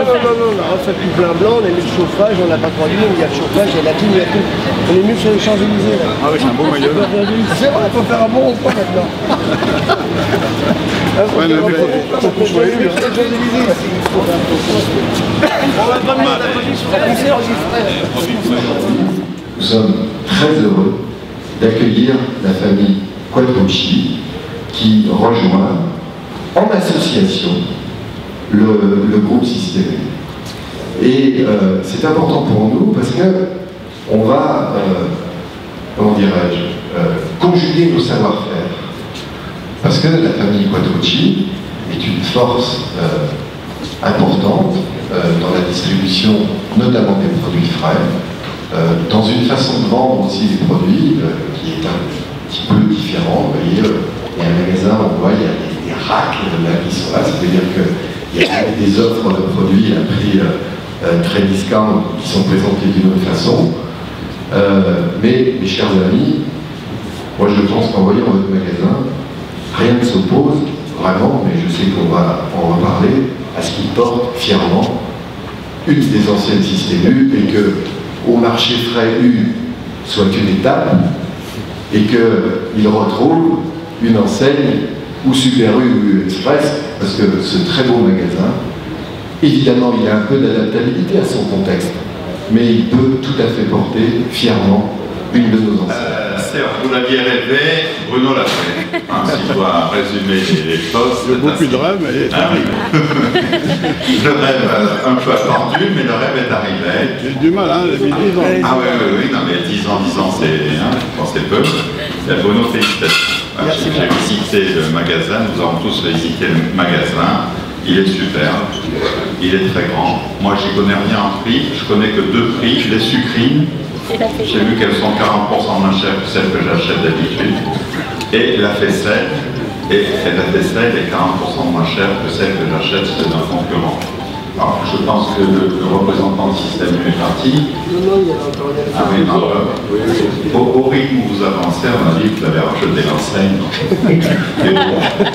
ça coupe plein blanc, on a mis le chauffage, on n'a pas trop dit, il y a le chauffage, il y a la clim, il y a tout. On est mieux sur les Champs-Élysées là. Ah oui, c'est un beau maillot. C'est vrai, il faut faire un bon repas maintenant. Ouais, mais faut qu'on soit élu. Nous sommes très heureux d'accueillir la famille Quattrochi qui rejoint en association le groupe Système. Et c'est important pour nous parce que on va, comment dirais-je, conjuguer nos savoir-faire. Parce que la famille Quattrochi est une force importante dans la distribution, notamment des produits frais, dans une façon de vendre aussi les produits qui est un petit peu différente. Vous voyez, il y a un magasin, on voit, il y a des racks là, qui sont là, ça veut dire qu'il y a des offres de produits à prix très discount qui sont présentées d'une autre façon. Mais, mes chers amis, moi je pense qu'en voyant votre magasin, rien ne s'oppose vraiment, mais je sais qu'on va en reparler, à ce qu'il porte fièrement une des anciennes Système U et que au marché frais U soit une étape et qu'il retrouve une enseigne ou Super U ou Express, parce que ce très beau magasin, évidemment il a un peu d'adaptabilité à son contexte, mais il peut tout à fait porter fièrement une de nos enseignes. Vous l'aviez rêvé, Bruno l'a fait. Si je dois résumer les choses. Il y a beaucoup de rêves, mais il arrive. Le rêve un peu attendu, mais le rêve est arrivé. J'ai du mal, hein, j'ai mis 10 ans. Ah oui, non mais 10 ans, c'est peu. Bruno, félicitations. J'ai visité le magasin, nous avons tous visité le magasin. Il est super, il est très grand. Moi, j'y connais rien en prix, je connais que deux prix, les sucrines. J'ai vu qu'elles sont 40% moins chères que celles que j'achète d'habitude. Et la faisselle, la faisselle est 40% moins chère que celle que j'achète chez un concurrent. Alors, je pense que le représentant du Système U est parti. Ah oui, non, au rythme où vous avancez, on a dit que vous avez racheté l'enseigne. Mais bon, je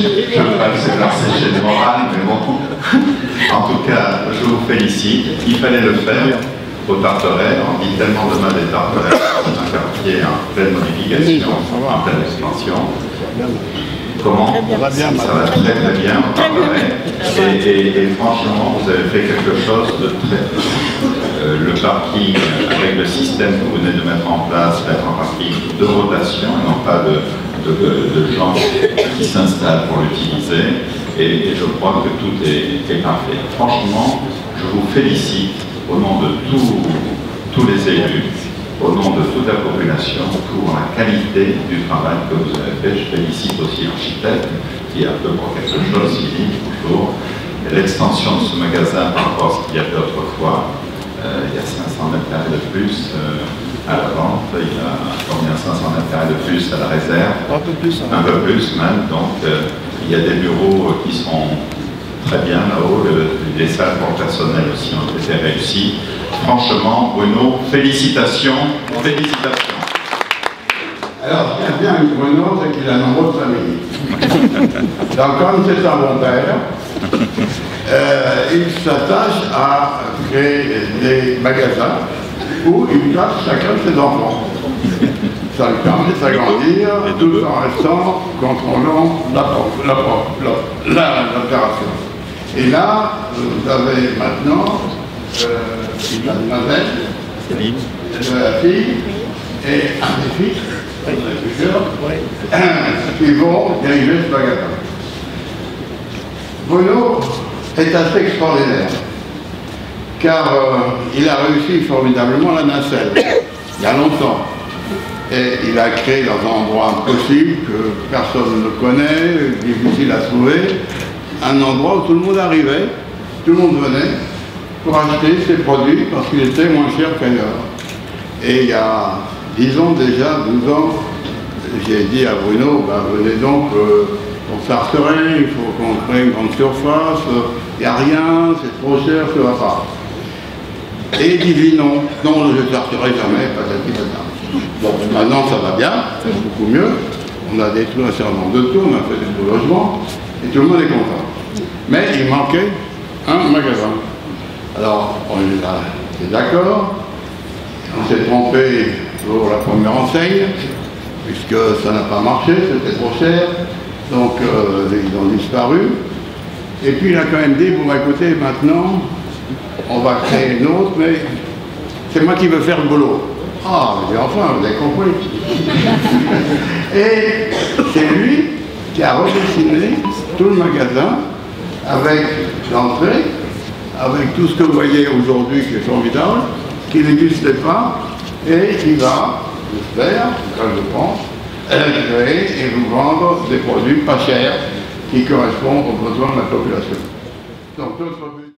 ne vais pas le sécher de morale, mais bon. En tout cas, je vous félicite. Il fallait le faire. Au Tartaret, on dit tellement de mal des Tartarets, c'est un quartier en pleine modification, en pleine expansion. Comment? Ça va très très bien au Tartaret. Et franchement, vous avez fait quelque chose de très... le parking avec le système que vous venez de mettre en place, va être un parking de rotation et non pas de gens qui s'installent pour l'utiliser. Et je crois que tout est parfait. Franchement, je vous félicite au nom de tous les élus, au nom de toute la population, pour la qualité du travail que vous avez fait. Je félicite aussi l'architecte qui a peu pour quelque chose, il dit toujours. L'extension de ce magasin par rapport à ce qu'il y avait autrefois, il y a 500 mètres carrés de plus à la vente, il y a combien 500 mètres carrés de plus à la réserve. Un peu plus. Hein. Un peu plus même, donc il y a des bureaux qui sont très bien là-haut, les salles pour le personnel aussi ont été réussies. Franchement, Bruno, félicitations, félicitations. Alors, ce qui est bien avec Bruno, c'est qu'il a un nombre de famille. Donc, comme c'est un bon père, il s'attache à créer des magasins où il place chacun de ses enfants. Ça lui permet de s'agrandir tout en restant contrôlant l'opération. Et là, vous avez maintenant la mademoiselle, la fille et un des fils, qui vont diriger ce magasin. Bruno est assez extraordinaire, car il a réussi formidablement la nacelle, il y a longtemps. Et il a créé dans un endroit impossible, que personne ne connaît, difficile à trouver, un endroit où tout le monde arrivait, tout le monde venait pour acheter ses produits parce qu'il était moins cher qu'ailleurs. Et il y a 10 ans déjà, 12 ans, j'ai dit à Bruno, ben, venez donc au Tartaret, il faut qu'on crée une grande surface, il n'y a rien, c'est trop cher, ça ne va pas. Et il dit non, non, je ne Tartaret jamais, patati patata. Bon, maintenant ça va bien, c'est beaucoup mieux. On a détruit un certain nombre de tours, on a fait des beaux logements, et tout le monde est content. Mais il manquait un magasin. Alors, on est d'accord, on s'est trompé pour la première enseigne, puisque ça n'a pas marché, c'était trop cher, donc ils ont disparu. Et puis il a quand même dit, bon écoutez, maintenant, on va créer une autre, mais c'est moi qui veux faire le boulot. Ah, j'ai enfin, vous avez compris. Et c'est lui qui a redessiné tout le magasin avec l'entrée, avec tout ce que vous voyez aujourd'hui qui est formidable, qui n'existait pas, et qui va, j'espère, je pense, créer et vous vendre des produits pas chers qui correspondent aux besoins de la population. Donc, notre but